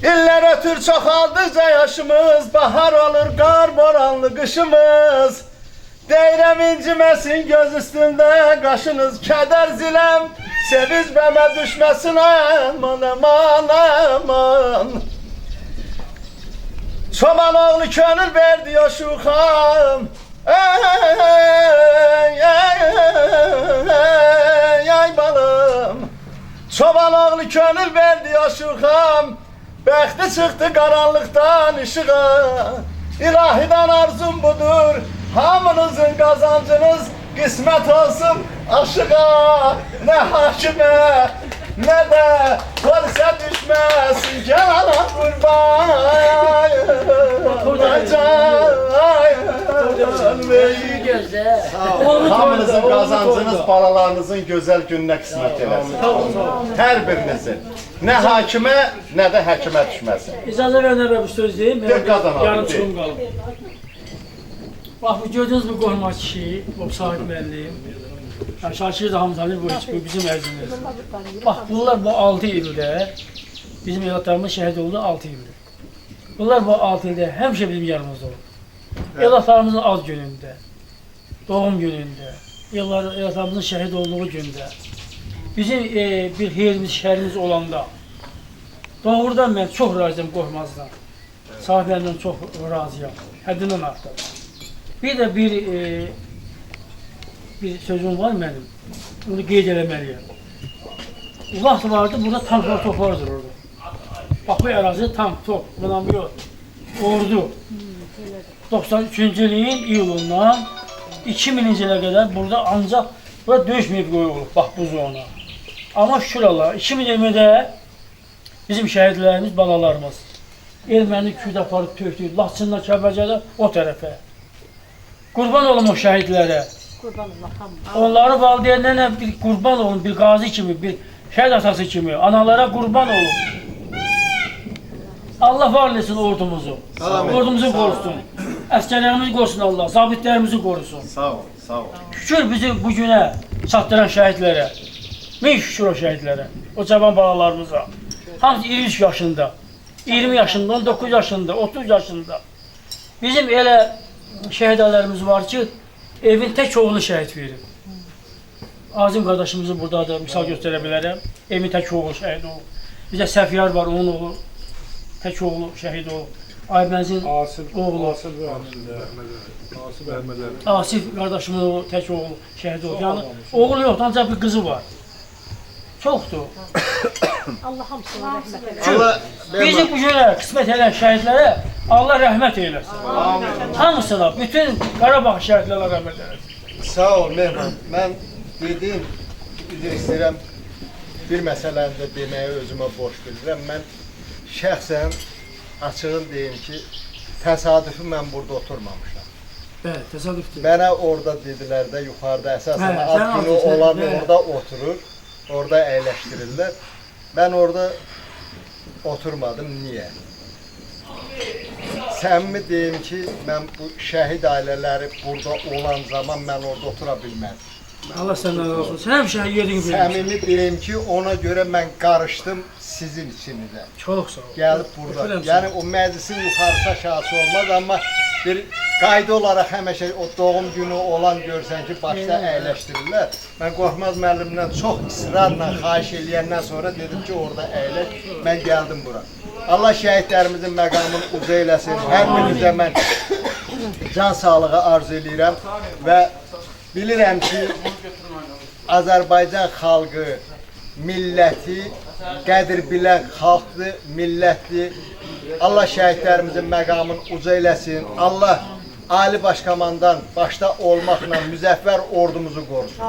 İller ötür çoxaldıqca yaşımız, bahar olur qar boranlı qışımız. Deyirəm inciməsin göz üstündə qaşınız, kədər ziləm seviz bəmə düşməsin aman aman aman. Çoban oğlu könül verdi o şuxam, ay balım. Çoban oğlu könül verdi o şuxam, bəxti çıxdı qaranlıqdan işığa. İlahiden arzum budur, hamınızın qazancınız qismət olsun aşığa. Nə hakimə, nə də polisə düşməsin, gəl ana qurban. Hamınızın qazancınız balalarınızın gözəl gününə qismət eləsin. Hər birinizin. Nə hakimə, nə də həkimə düşməsin. İcazə verin, bu söz deyim. Qazan abi, yarım çıxım qalıb. Bax bu gördüyünüz bu qorma kişi, o Sahib müəllim. Yəni Şakir də hamı tanıyır, bu bizim ərzimiz. Bax bunlar bu 6 ildə bizim evlatlarımız şəhid oldu 6 ildir. Bunlar bu 6 ildə həmişə bizim yanımızda oldu. Evlatlarımızın ad günündə, doğum günündə, evlatlarımızın şəhid olduğu gündə, bizim bir xeyrimiz, şərimiz olanda, doğrudan mən çox razıyam Qormazdan. Sahiblərindən çox razıyam, həddindən artıq. Bir də bir sözüm var mənim, bunu qeyd eləməliyəm. Vaxt vardı, burada tanklar, toplar dururdu. Bax bu ərazi tank, top, bundan yox, ordu. 93-cü ilin iyulundan 2000-ci ilə qədər burada ancaq döyüş mövqeyi olub, bax bu zona. Amma şükür Allah, 2020-də bizim şəhidlərimiz, balalarımız erməni küçüdə aparıb tökdü, Laçından, Kəbəcədə o tərəfə. Qurban olun o şəhidlərə. Onları valideynlərlə bir qurban olun, bir qazi kimi, bir şəhid atası kimi, analara qurban olun. Allah var etsin ordumuzu. Ordumuzu qorusun. Əskərlərimizi qorusun Allah, zabitlərimizi qorusun. Sağ ol, sağ ol. Şükür bizi bu günə çatdıran şəhidlərə. Min şükür o şəhidlərə, o cavan balalarımıza. Hamısı 23 yaşında, 20 yaşında, 19 yaşında, 30 yaşında. Bizim elə şəhidələrimiz var ki, evin tək oğlu şəhid verir. Azim qardaşımızı burada da misal göstərə bilərəm. Evin tək oğlu şəhid olub. Bizə Səfiyar var, onun oğlu. Tək oğlu şəhid olub. Aybənzin oğlu. Asif qardaşımın oğlu, tək oğlu şəhid olub. Yəni, oğlu yoxdur, ancaq bir qızı var. Çoxdur. Allah hamısına rəhmət eləsin. Bizi bu günə qismət edən şəhidlərə Allah rəhmət eyləsin. Hamısına, bütün Qarabağ şəhidlərə rəhmət eyləsin. Sağ ol Mehman. Mən dediyim, üzr istəyirəm, bir məsələni də deməyə özümə borc bilirəm. Mən şəxsən açığın deyim ki, təsadüfi mən burada oturmamışam. Bəli, təsadüfdür. Mənə orada dedilər də, yuxarıda əsasən ad günü olan orada oturur, orada əyləşdirirlər. Mən orada oturmadım, niyə? Səmimi deyim ki, mən bu şəhid ailələri burada olan zaman mən orada otura bilmədim. Allah səndən razı olsun. Həmişə yerini bilirsən. Səmimi deyim ki, ona görə mən qarışdım sizin içinizə. Çox sağ ol. Gəlib burada. Yəni o məclisin yuxarısı aşağısı olmaz, amma bir qayda olaraq həmişə o doğum günü olan görsən ki, başda əyləşdirirlər. Mən Qorxmaz müəllimdən çox israrla xahiş eləyəndən sonra dedim ki, orada əyləş. Mən gəldim bura. Allah şəhidlərimizin məqamını uca eləsin. Hər birinizə mən can sağlığı arzu eləyirəm və bilirəm ki, Azərbaycan xalqı, milləti, qədir bilən xalqdır, millətdir. Allah şəhidlərimizin məqamını uca eləsin. Allah Ali Başkomandan başda olmaqla müzəffər ordumuzu qorusun.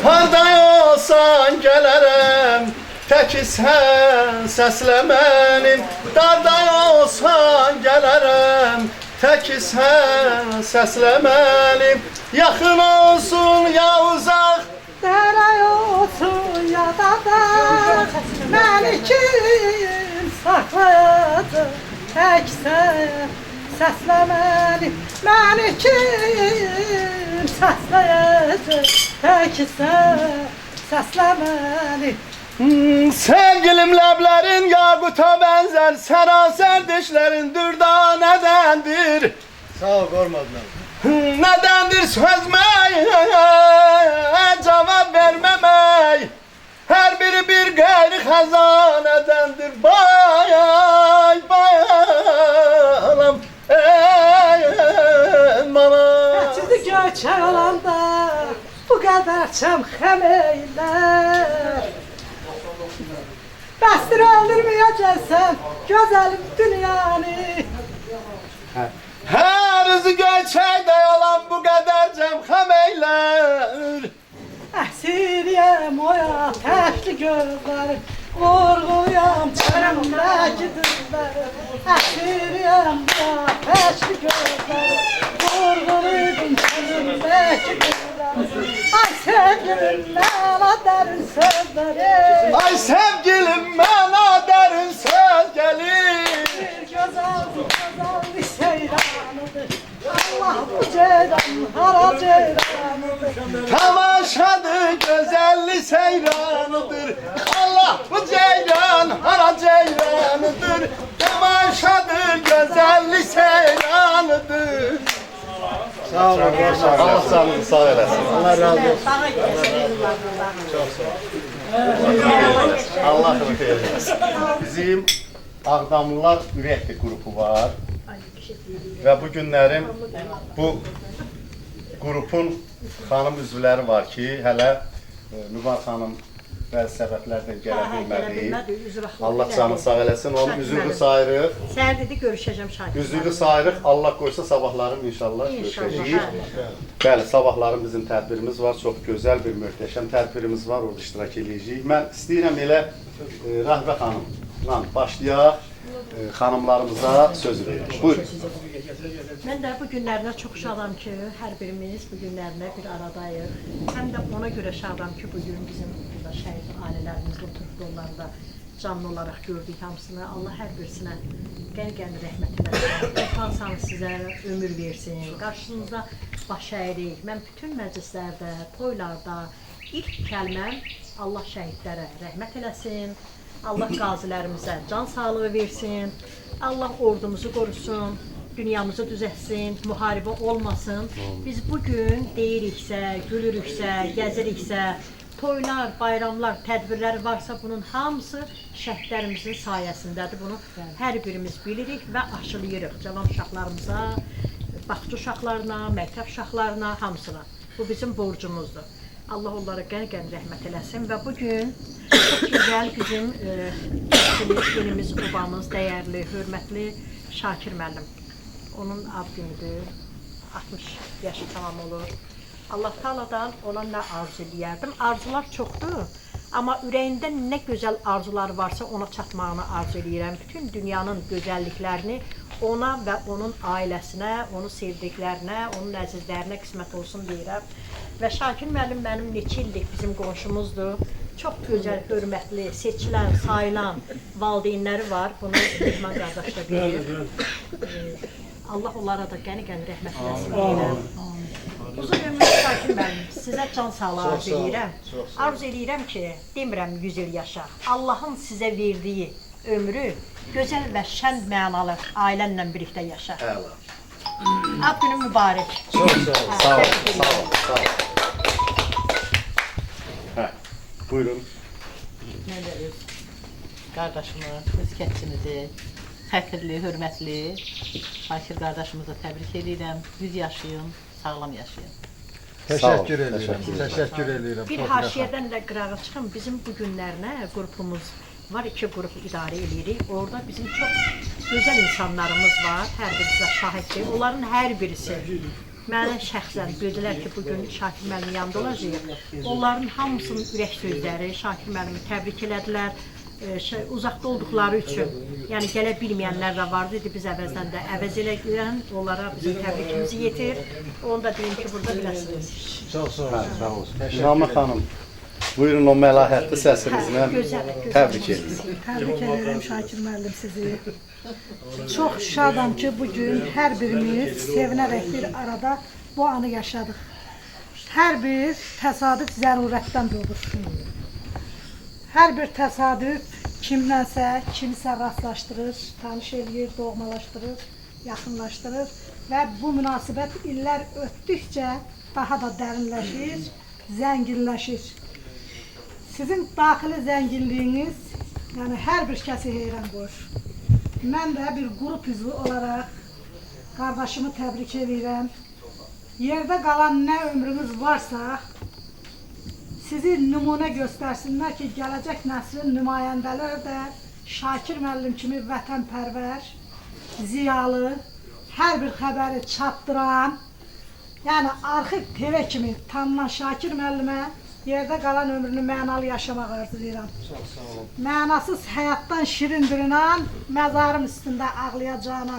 Harda olsan gələrəm, təki sən səslə mənim. Darda olsan gələrəm, təki sən səslə mənim. Yaxın olsun ya uzaq, Dəray olsun ya da dağ, məni kim saxlayacaq, tək sən səsləməli. Məni kim səsləyəcək, tək sən səsləməli. Sevgilim ləblərin yaquta bənzər, sərasər dişlərin dürdanədəndir. Sağ ol, Qormaz mənim. Nədəndir sözmək, cavab verməmək, hər biri bir qeyri xəzanədəndir. Bay, bayam, bana. Sizi göçər olanda bu qədər çəm xəm eylər. Bəsdir öldürməyəcəksən gözəlim dünyanı. Hər üzü göçəkdə olan bu qədər cəmxəm eylər. Əsiriyəm oya təşli gözlərim, vurğuyam çənəmdəki dizlərim. Əsiriyəm oya təşli gözlərim, vurğuydum çənəmdəki dizlərim. Ay sevgilim mənə dərin sözlərim, Ay sevgilim mənə dərin söz gəlir. bir gözəl seyranıdır. Allah ceyran, hara ceyranıdır. Tamaşadır, güzelli seyranıdır. Allah bu ceyran, hara ceyranıdır. Tamaşadır, güzelli seyranıdır. Sağ olun. Allah canınızı sağ eylesin. Allah razı olsun. Daha güzel. Allah xeyir versin. Bizim Ağdamlılar Ürəkli qrupu var. Və bu günlərim bu qrupun xanım üzvləri var ki, hələ Mübar xanım bəzi səbəblərdən gələ bilmədi. Allah canı sağ eləsin, onun üzvünü sayırıq. Səhər dedi görüşəcəm Şakir. Üzvünü sayırıq, Allah qoysa sabahlarım inşallah görüşəcəyik. Bəli, sabahlarım bizim tədbirimiz var, çox gözəl bir möhtəşəm tədbirimiz var, orada iştirak edəcəyik. Mən istəyirəm elə Rahibə xanımla başlayaq, xanımlarımıza söz verir. Buyurun. Mən də bu günlərinə çox şadam ki, hər birimiz bu günlərinə bir aradayıq. Həm də ona görə şadam ki, bugün bizim burada şəhid ailələrimiz oturub onları da canlı olaraq gördük hamısını. Allah hər birisinə qəni-qəni rəhmət eləsin. Utansam sizə ömür versin. Qarşınızda baş əyirik. Mən bütün məclislərdə, toylarda ilk kəlməm Allah şəhidlərə rəhmət eləsin. Allah qazilərimizə can sağlığı versin. Allah ordumuzu qorusun. Dünyamızı düzəltsin, müharibə olmasın. Biz bugün deyiriksə, gülürüksə, gəziriksə, toylar, bayramlar, tədbirlər varsa bunun hamısı şəhidlərimizin sayəsindədir. Bunu hər birimiz bilirik və aşılayırıq cavan uşaqlarımıza, bağça uşaqlarına, məktəb uşaqlarına, hamısına. Bu bizim borcumuzdur. Allah onlara qəni-qəni rəhmət eləsin və bugün çox gözəl bizim yenimiz, obamız, dəyərli, hörmətli Şakir müəllim. Onun ad günüdür, 60 yaşı tamam olur. Allah Teala'dan ona nə arzu eləyərdim? Arzular çoxdur, amma ürəyində nə gözəl arzular varsa ona çatmağını arzu eləyirəm. Bütün dünyanın gözəlliklərini ona və onun ailəsinə, onu sevdiklərinə, onun əzizlərinə qismət olsun deyirəm. Və Şakir müəllim mənim neçə illik bizim qonşumuzdur. Çox gözəl, hörmətli, seçilən, sayılan valideynləri var. Bunu Mehman qardaş da bilir. Allah onlara da qəni-qəni rəhmət eləsin deyirəm. Uzun ömrlü Şakir müəllim, sizə can sağlığı arzu eləyirəm. Arzu eləyirəm ki, demirəm 100 il yaşa. Allahın sizə verdiyi ömrü gözəl və şən mənalı ailənlə birlikdə yaşa. Əla. Ad günün mübarək. Çox sağ olun, sağ olun, sağ olun. Hə, buyurun. Mən də öz qardaşımı, öz kəndimizi, xətirli, hörmətli Şakir qardaşımıza təbrik edirəm. 100 yaşayın, sağlam yaşayın. Təşəkkür edirəm, təşəkkür edirəm. Bir haşiyədən də qırağa çıxın. Bizim bu günlərinə qrupumuz var, 2 qrup idarə edirik. Orada bizim çox gözəl insanlarımız var, hər birisi şahiddir. Onların hər birisi mənə şəxsən gözlər ki, bugün Şakir müəllimin yanında olacaq. Onların hamısının ürək sözləri Şakir müəllimi təbrik elədilər. Uzaqda olduqları üçün, yəni gələ bilməyənlər də vardı idi, biz əvəzdən də əvəz eləyən, onlara bizim təbrikimizi yetir. Onu da deyim ki, burada biləsiniz. Çox sağ olun. Sağ olsun. Namı xanım, buyurun o məlahətli səsinizlə təbrik edin. Təbrik edirəm Şakir müəllim sizi. Çox şadam ki, bugün hər birimiz sevinərək bir arada bu anı yaşadıq. Hər bir təsadüf zərurətdən doğur. Hər bir təsadüf kimdənsə, kimsə rastlaşdırır, tanış eləyir, doğmalaşdırır, yaxınlaşdırır və bu münasibət illər ötdükcə daha da dərinləşir, zənginləşir. Sizin daxili zənginliyiniz, yəni hər bir kəsi heyran qoyur. Mən də bir qrup üzvü olaraq qardaşımı təbrik edirəm. Yerdə qalan nə ömrünüz varsa, sizi nümunə göstərsinlər ki, gələcək nəslin nümayəndələri də Şakir müəllim kimi vətənpərvər, ziyalı, hər bir xəbəri çatdıran, yəni arxiv TV kimi tanınan Şakir müəllimə yerdə qalan ömrünü mənalı yaşamaq arzulayıram. Mənasız həyatdan şirin bir inan, məzarım üstündə ağlayacağına.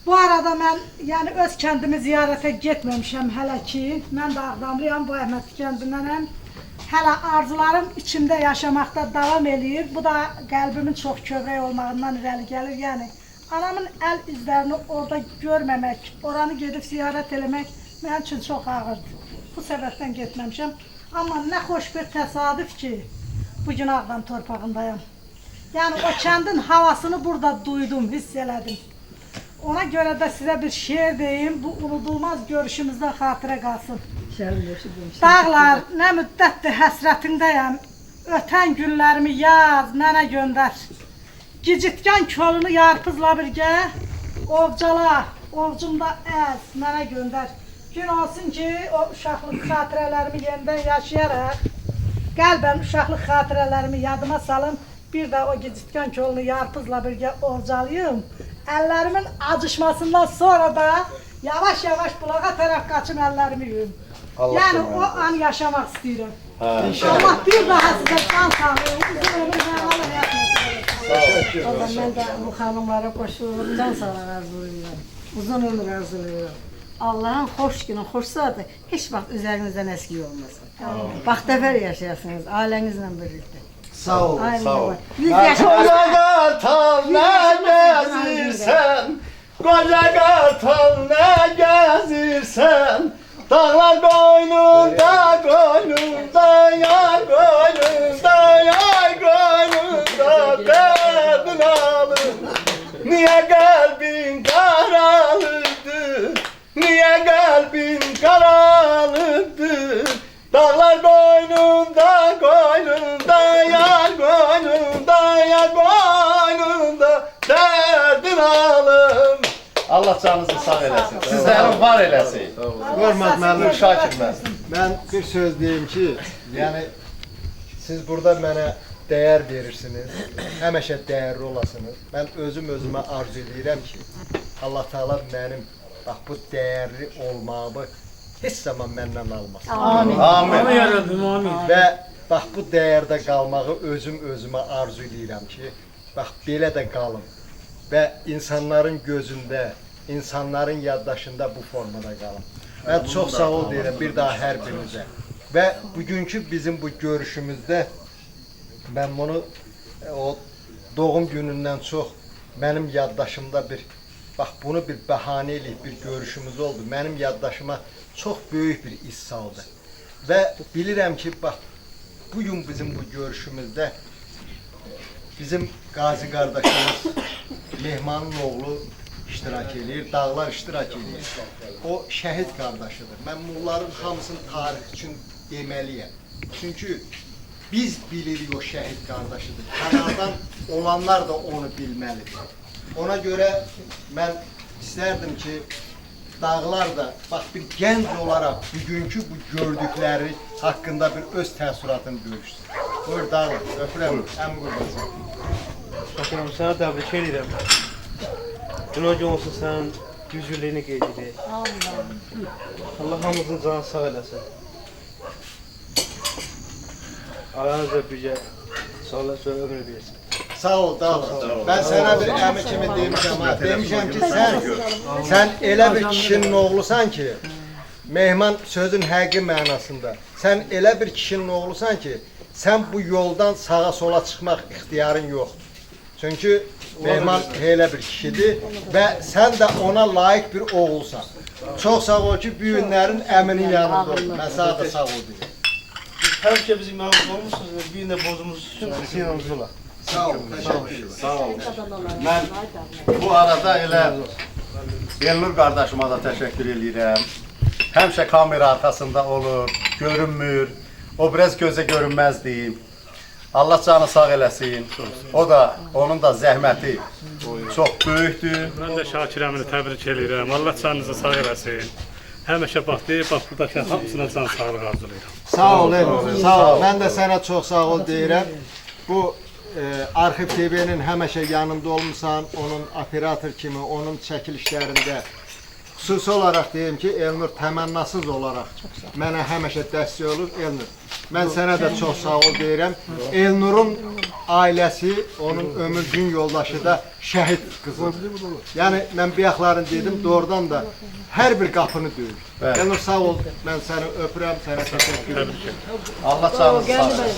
Bu arada mən yəni öz kəndimi ziyarətə getməmişəm hələ ki. Mən də Ağdamlıyam, bu Əhmədli kəndindənəm. Hələ arzularım içimdə yaşamaqda davam eləyir. Bu da qəlbimin çox kövrək olmağından irəli gəlir. Yəni Anamın əl izlərini orada görməmək, oranı gedib ziyarət eləmək mənim üçün çox ağırdır. Bu səbəbdən getməmişəm. Amma nə xoş bir təsadüf ki, bugün Ağdam torpağındayam. Yəni o kəndin havasını burada duydum, hiss elədim. Ona görə də sizə bir şeir deyim, bu unudulmaz görüşümüzdən xatirə qalsın. Dağlar, nə müddətdir həsrətindəyəm, ötən günlərimi yaz, mənə göndər. Gicitkən kolunu yarpızla birgə, ovcala, ovcumda əz, mənə göndər. Gün olsun ki, o uşaqlıq xatirələrimi yenidən yaşayaraq, qəlbən uşaqlıq xatirələrimi yadıma salım, bir də o gicitkən kolunu yarpızla birgə ovcalayım. Əllərimin acışmasından sonra da yavaş-yavaş bulağa tərəf qaçım əllərimi yuyum. Yəni o an yaşamaq istəyirəm. Allah bir daha sizə can sağlayın, uzun ömür mənalı həyat nəsil edin. Mən də bu xanımlara qoşulub can sağlığı arzulayıram. Uzun ömür arzulayıram. Allah'ın xoş günü, xoş saati heç vaxt üzərinizdən əskik olmasın. Baxtəfər yaşayasınız ailənizlə birlikdə. Sağ ol, sağ ol. 100 yaşında. Koca kartal ne gezirsen, koca kartal ne gezirsen, dağlar koynunda, koynunda, yar koynunda, yar koynunda, derdin alın. Niye kalbin karalıdır, niye kalbin karalıdır, dağlar koynunda, koynunda, yar koynunda, yar koynunda, derdin alım. Allah canınızı sağ eləsin, sizlərin var eləsin. Görməz müəllim Şakir mən. Mən bir söz deyim ki, yəni siz burada mənə dəyər verirsiniz, həmişə dəyərli olasınız. Mən özümə arzu edirəm ki, Allah Taala mənim bax bu dəyərli olmağımı heç zaman məndən almasın. Amin. Amin. Yarabbim, amin. Və bax bu dəyərdə qalmağı özümə arzu edirəm ki, bax belə də qalım. Və insanların gözündə, insanların yaddaşında bu formada qalım. Mən çox sağ ol deyirəm bir daha hər birinizə. Və bugünkü bizim bu görüşümüzdə mən bunu o doğum günündən çox mənim yaddaşımda bax bunu bir bəhanə eləyib bir görüşümüz oldu. Mənim yaddaşıma çox böyük bir iz saldı. Və bilirəm ki, bax bugün bizim bu görüşümüzdə bizim Qazi qardaşımız Mehmanın oğlu iştirak edir, dağlar iştirak edir. O şəhid qardaşıdır. Mən bunların hamısını tarix üçün deməliyəm. Çünki biz bilirik o şəhid qardaşıdır. Kənardan olanlar da onu bilməlidir. Ona görə mən istərdim ki, dağlar da bax bir gənc olaraq bugünkü bu gördükləri haqqında bir öz təəssüratını bölüşsün. Buyur dağlar, öpürəm, əm qurbansın. Bakıram, sənə təbrik edirəm. Günah olsun sənin güclülüyünü qeyd edir. Allah hamımızın canı sağ eləsin. Aranızda birgə sağlar sonra ömür versin. Sağ ol, dağlar. Ben sana bir əmi kimi demişəm, ha. Demişəm ki, sən elə bir kişinin oğlusan ki, Mehman sözün həqiqi mənasında. Sən elə bir kişinin oğlusan ki, sən bu yoldan sağa sola çıxmaq ixtiyarın yoxdur. Çünki Mehman elə bir kişidir və sən də ona layiq bir oğulsan. Çox sağ ol ki, bu günlərin əminin yanında ol. Mən sana da sağ ol deyim. Həmişə bizim yanımızda olmuşsunuz və bir də bozumuz üçün sizin yanımızda olar. Sağ ol, təşəkkür ederim. Sağ ol. Mən bu arada elə Elnur qardaşıma da təşəkkür edirəm. Həmişə kamera arxasında olur, görünmür. O biraz gözə görünməz deyim. Allah canı sağ eləsin. O da, onun da zəhməti çox böyükdür. Mən də Şakir əmini təbrik edirəm. Allah canınızı sağ eləsin. Həmişə bax deyib, bax buradakı hamısına can sağlıq arzulayıram. Sağ ol Elnur, sağ ol. Mən də sənə çox sağ ol deyirəm. Bu Arxiv TV-nin həmişə yanında olmusan, onun operator kimi, onun çəkilişlərində xüsusi olaraq deyim ki, Elnur təmənnasız olaraq mənə həmişə dəstək olur. Elnur, mən sənə də çox sağ ol deyirəm. Elnurun ailəsi, onun ömür gün yoldaşı da şəhid qızıdır. Yəni, mən bayaqlarını dedim, doğrudan da hər bir qapını döyür. Elnur, sağ ol, mən səni öpürəm, sənə təşəkkür edirəm. Allah canınızı sağ eləsin.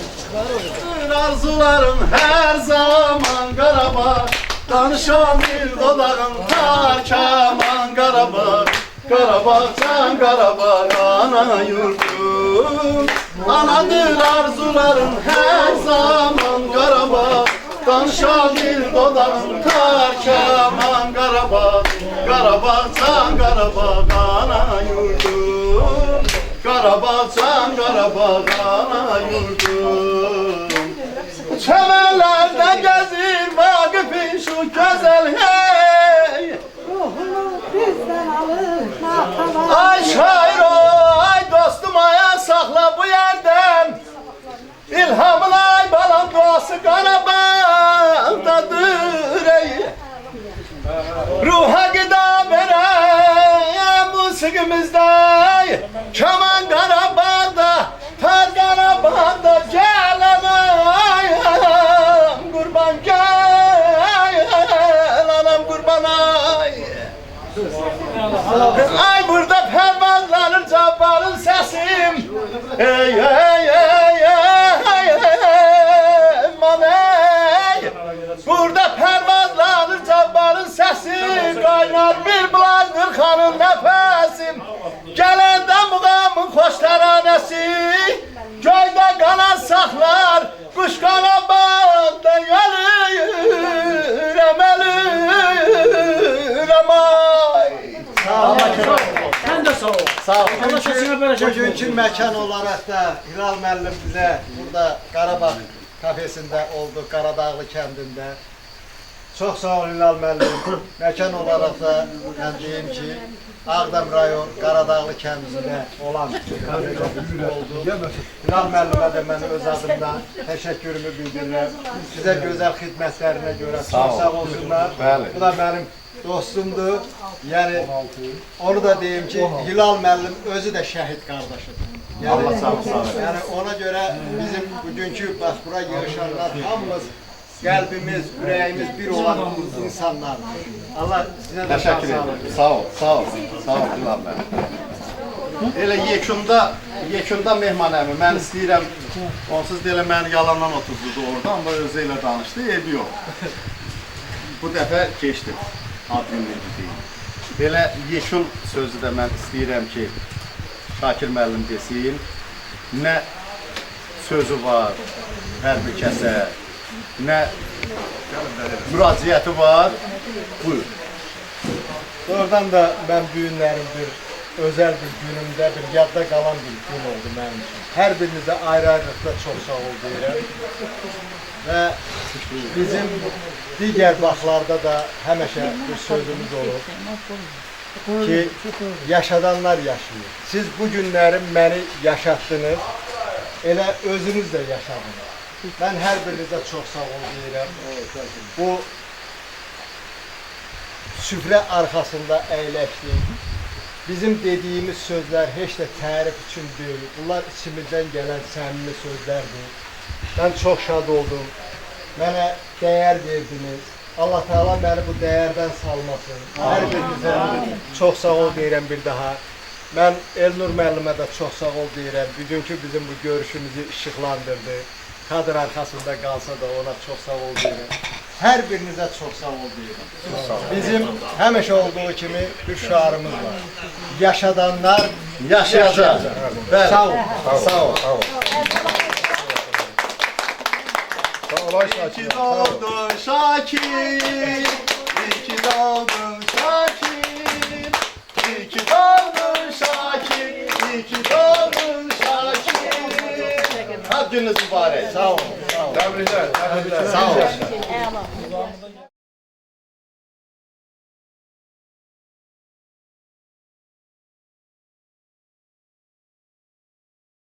Arzularım hər zaman Qarabağ, danışan bir dodağın tarkaman Qarabağ, Qarabağcan Qarabağ ana yurdum. Anadır arzuların her zaman Qarabağ, danışan bir dodağın tarkaman Qarabağ, Qarabağcan Qarabağ ana yurdum. Qarabağcan Qarabağ ana yurdum. Çemenlerde gezir Vakıf'ın şu güzel hey. Ruhunu bizden alır, ne yapalım? Ay şair o, ay dostum aya sakla bu yerden. İlhamın ay balam duası Qarabağ'dadır ey. Ruha gıda veren musikimizde. Keman Qarabağ'da, tar Qarabağ'da gelen ayam kurban gel anam kurban ay. Ay burada pervazlanır cabbarın sesim. Ey ey ey ey ey man ey. Burada pervazlanır cabbarın sesi. Kaynar bir bulan Gırxanın nefesim. Gelende muğamın xoş təranəsi. Göydə qalan saxlar Quş Qarabağda ölürəm, ölürəm ay. Sağ ol. Sen de sağ ol. Sağ ol. Allah sesine bereket versin. Bugünkü məkan olaraq da Hilal müəllim bizə burada Qarabağ kafesində oldu, Qaradağlı kəndində. Çox sağ ol Hilal müəllim. Məkan olaraq da mən deyim ki, Ağdam rayon Qaradağlı kəndində olan kafesində oldu. Hilal müəllimə də mən öz adımdan təşəkkürümü bildirirəm. Sizə gözəl xidmətlərinə görə çox sağ olsunlar. Bu da mənim dostumdur. Yəni onu da deyim ki, Hilal müəllim özü də şəhid qardaşıdır. Allah sağ olsun. Yəni ona görə bizim bugünkü bax bura yığışanlar hamımız qəlbimiz, ürəyimiz bir olan insanlar. Allah sizə də Təşəkkür ederim. Sağ ol, sağ ol. Sağ ol Hilal bəy. Elə yekunda Mehman əmi, mən istəyirəm, onsuz deyiləm məni yalandan oturdurdu orada, amma özü ilə danışdı, evi yox. Bu dəfə keçdim, adminliyi deyim. Belə yekun sözü də mən istəyirəm ki, Şakir müəllim desin, nə sözü var hər bir kəsə, nə müraciəti var, buyur. Oradan da mən bu günlərin bir özəl bir günümdə bir yadda qalan bir gün oldu mənim üçün. Hər birinizə ayrı-ayrılıqda çox sağ ol deyirəm. Və bizim digər vaxtlarda da həmişə bir sözümüz olur ki, yaşadanlar yaşayır. Siz bu günləri məni yaşatdınız, elə özünüz də yaşadınız. Mən hər birinizə çox sağ ol deyirəm. Bu süfrə arxasında əyləşdik. Bizim dediyimiz sözlər heç də tərif üçün deyil. Bunlar içimizdən gələn səmimi sözlərdir. Mən çox şad oldum. Mənə dəyər verdiniz. Allah Teala məni bu dəyərdən salmasın. Hər birinizə çox sağ ol deyirəm bir daha. Mən Elnur müəllimə də çox sağ ol deyirəm. Bugünkü bizim bu görüşümüzü işıqlandırdı. Kadr arxasında qalsa da ona çox sağ ol deyirəm. Hər birinizə çox sağ ol deyirəm. Bizim həmişə olduğu kimi bir şüarımız var. Yaşadanlar yaşayacaq. Sağ ol. Sağ ol. Sağ ol. Olay İyi ki doğdun Şakir, iyi ki doğdun Şakir, iyi ki doğdun Şakir, iyi ki doğdun Şakir. Ad gününüz mübarek. Sağ ol. Təbriklər, təbriklər. Sağ ol.